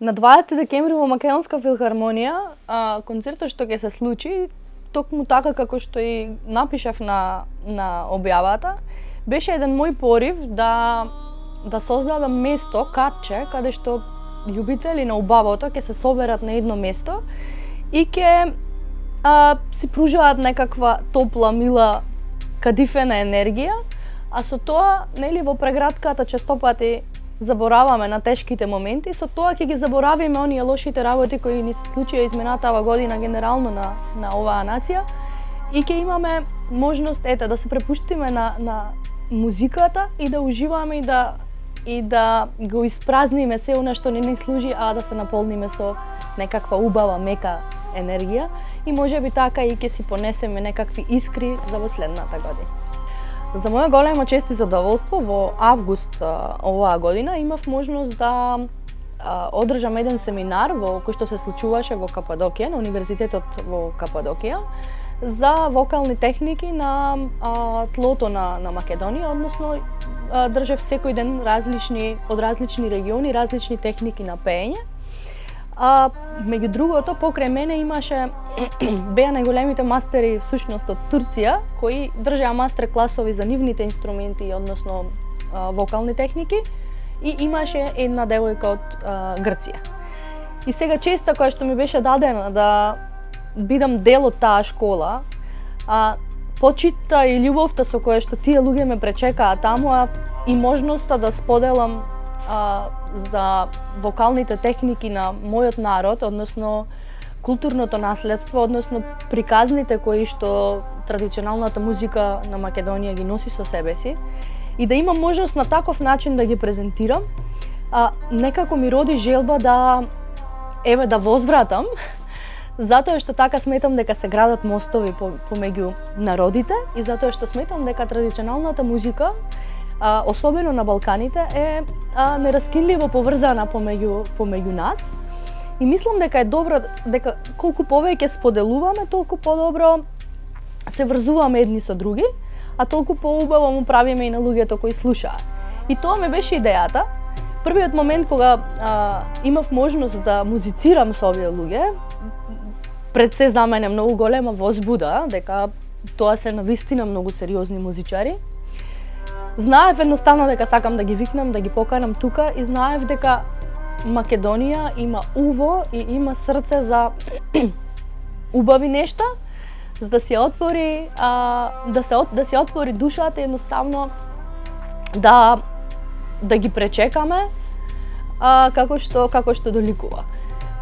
На 20 декември во Македонска филхармонија, концертот што ќе се случи, токму така како што и напишав на објавата, беше еден мој порив да создадам место, катче, каде што љубители на убавото ќе се соберат на едно место и ќе си пружаат некаква топла, мила, кадифена енергија, а со тоа, нели, во прегратката честопати забораваме на тешките моменти, со тоа ќе ги заборавиме оние лошите работи кои ни се случија изминатава година генерално на оваа нација и ќе имаме можност да се препуштиме на музиката и да уживаме и да го испразниме се она што не ни служи, а да се наполниме со некаква убава, мека енергија и можеби така и ќе си понесеме некакви искри за во следната година. За моја голема чест и задоволство, во август оваа година имав можност да одржам еден семинар кој што се случуваше во Кападокија, на Универзитетот во Кападокија, за вокални техники на тлото на Македонија, односно држев секој ден од различни региони, различни техники на пеење. Меѓу другото, покрај мене беа најголемите мастери всушност од Турција, кои држеа мастер класови за нивните инструменти, односно вокални техники, и имаше една девојка од Грција. И сега честа која што ми беше дадена да бидам дел од таа школа, почитта и љубовта со која што тие луѓе ме пречекаа таму, и можноста да споделам за вокалните техники на мојот народ, односно културното наследство, односно приказните кои што традиционалната музика на Македонија ги носи со себе си, и да имам можност на таков начин да ги презентирам, некако ми роди желба да возвратам, затоа што така сметам дека се градат мостови помеѓу народите и затоа што сметам дека традиционалната музика, особено на Балканите, е нераскинливо поврзана помеѓу нас. И мислам дека е добро, дека колку повеќе споделуваме, толку подобро се врзуваме едни со други, а толку поубаво му правиме и на луѓето кои слушаат. И тоа ми беше идејата. Првиот момент кога имав можност да музицирам со овие луѓе, пред се за мене многу голема возбуда, дека тоа се навистина многу сериозни музичари. Знаев едноставно дека сакам да ги викнам, да ги поканам тука и знаев дека Македонија има уво и има срце за убави нешта, за да се отвори, да се отвори душата, едноставно да ги пречекаме како што доликува.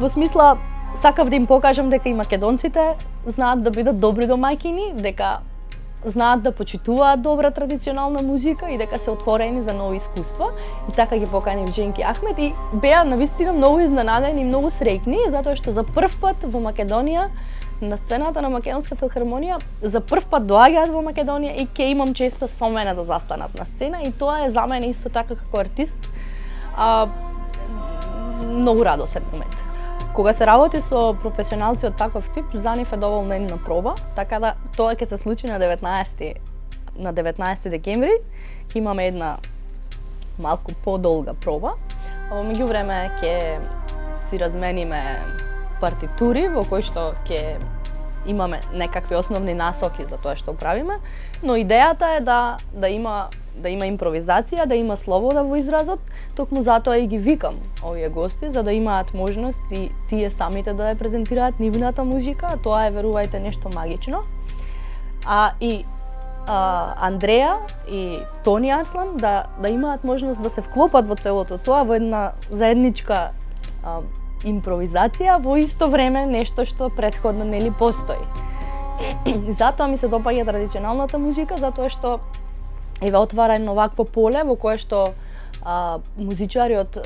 Во смисла, сакав да им покажам дека и македонците знаат да бидат добри домаќини, дека знаат да почитуваат добра традиционална музика и дека се отворени за нови искуства. И така ги поканив Дженки Ахмет и беа навистина многу изненадени и многу среќни, затоа што за прв пат во Македонија, на сцената на Македонска филхармонија, за прв пат доаѓаат во Македонија и ќе имам честа со мене да застанат на сцена, и тоа е за мене исто така како артист многу радосен момент. Кога се работи со професионалци од таков тип, за нив е доволна една проба, така да тоа ќе се случи на 19 декември. Ќе имаме една малку подолга проба, а во меѓувреме ќе си размениме партитури во кои што ќе имаме некакви основни насоки за тоа што правиме, но идејата е да има импровизација, да има слобода во изразот, токму затоа и ги викам овие гости, за да имаат можност и тие самите да ја презентираат нивната музика, тоа е, верувајте, нешто магично. И Андреја и Тони Арслан да имаат можност да се вклопат во целото тоа, во една заедничка импровизација, во исто време нешто што претходно нели постои. И затоа ми се допаѓа традиционалната музика, затоа што еве отвара едно вакво поле во кое што музичари од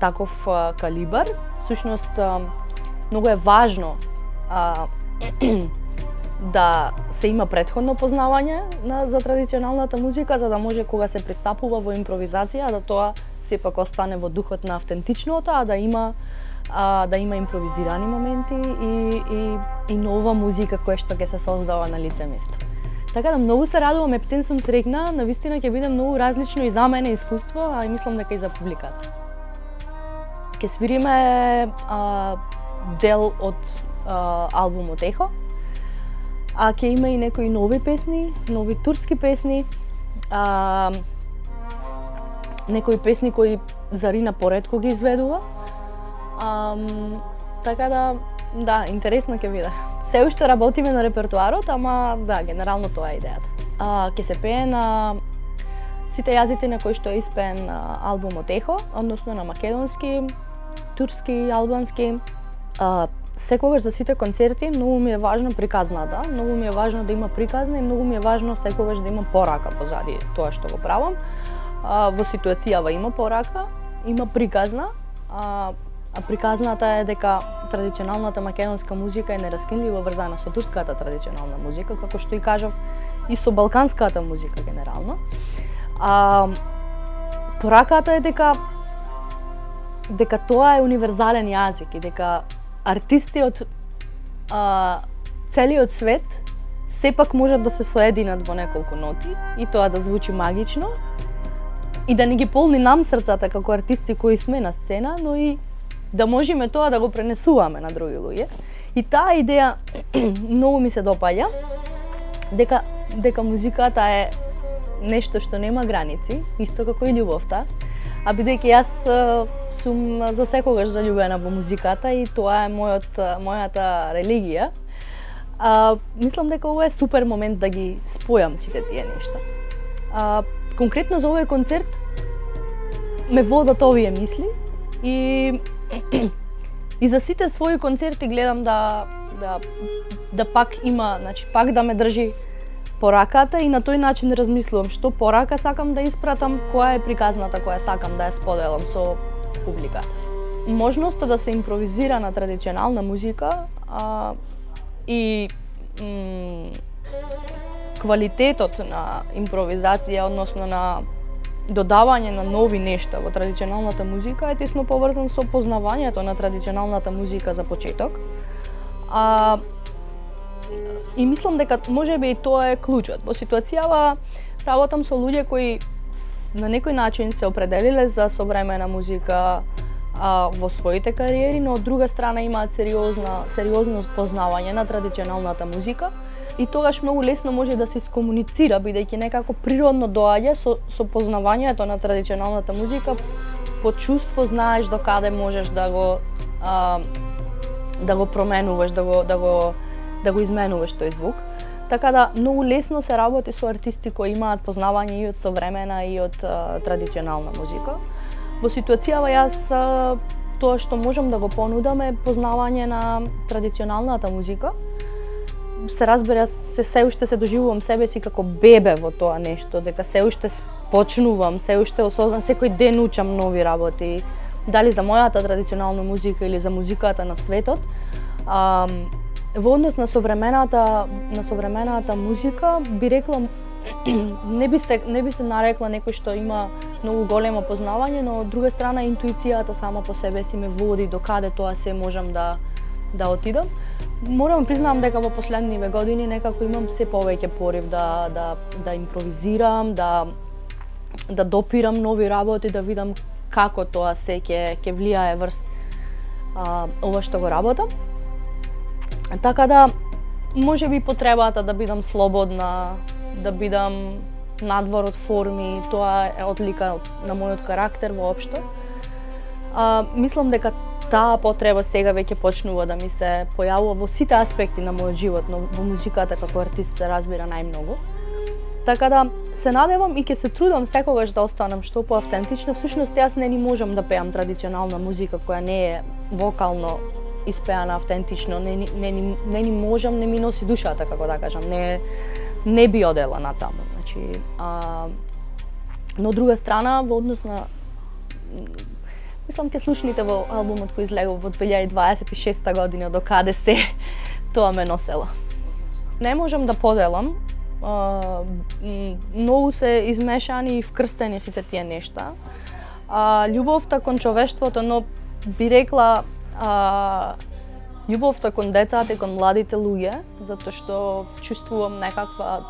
таков калибар, всушност многу е важно да се има претходно познавање за традиционалната музика, за да може кога се пристапува во импровизација, да тоа сепак остане во духот на автентичното, а да има импровизирани моменти и нова музика која што ќе се создава на лице место. Така да многу се радувам, ептен сум среќна, навистина ќе биде многу различно и за мене искуство, а и мислам дека и за публиката. Ќе свириме дел од албумот Ехо, а ќе има и некои нови песни, нови турски песни, некои песни кои Зарина поретко ги изведува. Така да, интересно ќе биде. Се уште работиме на репертуарот, ама да, генерално тоа е идејата. Ќе се пее на сите јазици на кои што е испеен албумот Ехо, односно на македонски, турски, албански. Секогаш за сите концерти многу ми е важно приказната, многу ми е важно да има приказна и многу ми е важно секогаш да има порака позади тоа што го правам. Во ситуацијава има порака, има приказна, а приказната е дека традиционалната македонска музика е нераскинливо врзана со турската традиционална музика, како што и кажав, и со балканската музика генерално. Пораката е дека тоа е универзален јазик и дека артисти од целиот свет сепак можат да се соединат во неколку ноти и тоа да звучи магично и да ни ги полни нам срцата како артисти кои сме на сцена, но и да можеме тоа да го пренесуваме на други луѓе. И таа идеја многу ми се допаѓа, дека музиката е нешто што нема граници, исто како и љубовта. А бидејќи јас сум за секогаш заљубена во музиката и тоа е мојата религија, мислам дека ова е супер момент да ги спојам сите тие нешта. Конкретно за овој концерт ме водат овие мисли и за сите своји концерти гледам да пак има, значи пак да ме држи пораката и на тој начин размислувам што порака сакам да испратам, која е приказната која сакам да ја споделам со публиката. Можноста да се импровизира на традиционална музика и квалитетот на импровизација, односно на додавање на нови нешта во традиционалната музика е тесно поврзан со познавањето на традиционалната музика за почеток. И мислам дека можеби и тоа е клучот. Во ситуацијава работам со луѓе кои на некој начин се определиле за современа музика во своите кариери, но од друга страна имаат сериозно познавање на традиционалната музика и тогаш многу лесно може да се искомуницира, бидејќи некако природно доаѓа со познавањето на традиционалната музика, по чувство знаеш до каде можеш да го променуваш, да го изменуваш тој звук. Така да многу лесно се работи со артисти кои имаат познавање и од современа и од традиционална музика. Во ситуацијава јас тоа што можам да го понудам е познавање на традиционалната музика. Се разбира, се уште се доживувам себе си како бебе во тоа нешто, дека се уште почнувам, се уште осознам, секој ден учам нови работи, дали за мојата традиционална музика или за музиката на светот. Во однос на современата музика би рекла не би се нарекла некој што има многу големо познавање, но од друга страна интуицијата сама по себе си ме води до каде тоа се можам да отидам. Морам признам дека во последниве години некако имам се повеќе порив да импровизирам, да допирам нови работи, да видам како тоа се ќе влијае врз ова што го работам. Така да можеби потребата да бидам слободна, да бидам надвор од форми, тоа е одлика на мојот карактер воопшто. Мислам дека таа потреба сега веќе почнува да ми се појавува во сите аспекти на мојот живот, но во музиката како артист се разбира најмногу. Така да се надевам и ќе се трудам секогаш да останам што поавтентична. Всушност јас не ни можам да пеам традиционална музика која не е вокално испеана автентично, не ни можам, не ми носи душата, како да кажам, не би одела на таму. Значи, но од друга страна, во однос на мислам ќе слушните во албумот кој излегува во 2026 година до каде се тоа ме носело. Не можам да поделам, многу се измешани и вкрстени сите тие нешта. Љубовта кон човештвото, но би рекла љубовта кон децата и кон младите луѓе, затоа што чувствувам некаква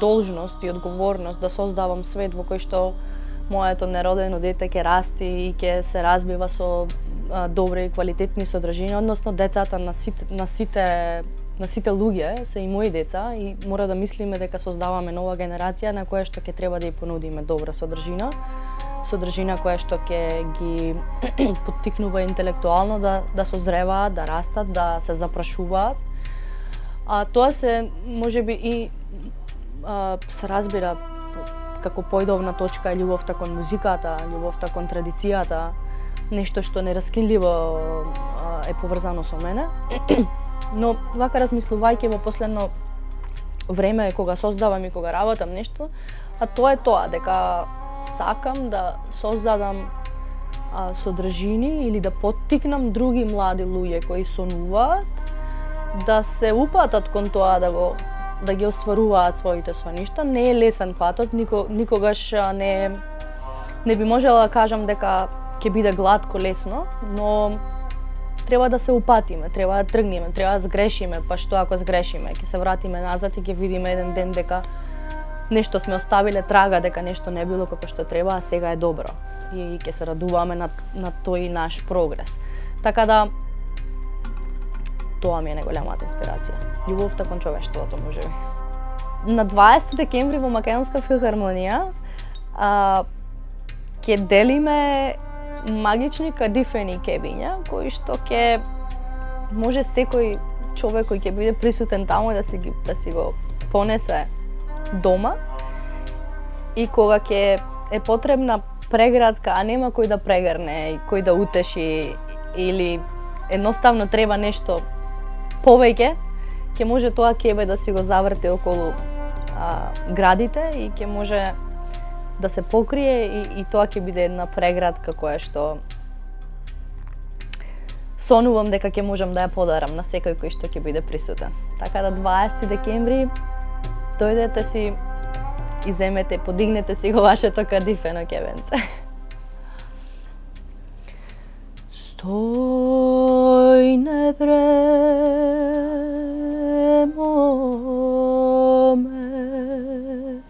должност и одговорност да создавам свет во кој што моето неродено дете ќе расти и ќе се разбива со добри и квалитетни содржини, односно децата на сите луѓе се и мои деца и мора да мислиме дека создаваме нова генерација на која што ќе треба да ја понудиме добра содржина која што ќе ги поттикнува интелектуално да созреваат, да растат, да се запрашуваат. Тоа се можеби и се разбира како поидовна точка е љубовта кон музиката, љубовта кон традицијата, нешто што нераскинливо е поврзано со мене. Но вака размислувајќи во последно време кога создавам и кога работам нешто, тоа е тоа дека сакам да создадам содржини или да поттикнам други млади луѓе кои сонуваат да се упатат кон тоа да ги остваруваат своите соништа. Не е лесен патот, никогаш не би можела да кажам дека ќе биде глатко лесно, но треба да се упатиме, треба да тргнеме, треба да сгрешиме, па што ако сгрешиме, ќе се вратиме назад и ќе видиме еден ден дека нешто сме оставиле трага, дека нешто не било како што треба, а сега е добро. И ќе се радуваме на тој наш прогрес. Така да тоа ми е најголемата инспирација. Љубовта кон човештвото, можеби. На 20 декември во Македонска филхармонија ќе делиме магични кадифени кебиња, кои што ќе може секој човек кој ќе биде присутен таму да си го понесе дома и кога ќе е потребна преградка, а нема кој да прегрне и кој да утеши или едноставно треба нешто повеќе, ќе може тоа кебе да си го заврти околу градите и ќе може да се покрие и тоа ќе биде една преградка која што сонувам дека ќе можам да ја подарам на секој кој што ќе биде присутен. Така да 20 декември дојдете си и земете, подигнете си го вашето кадифено кебенце. Стој непремо ме,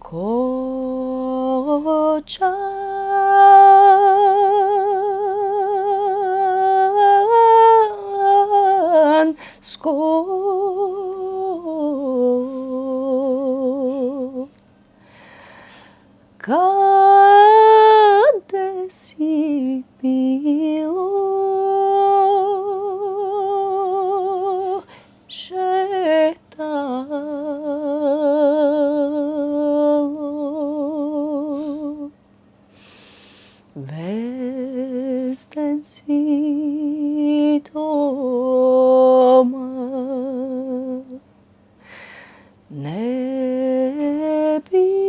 кочан каде си било шетало, вестен си дома, не било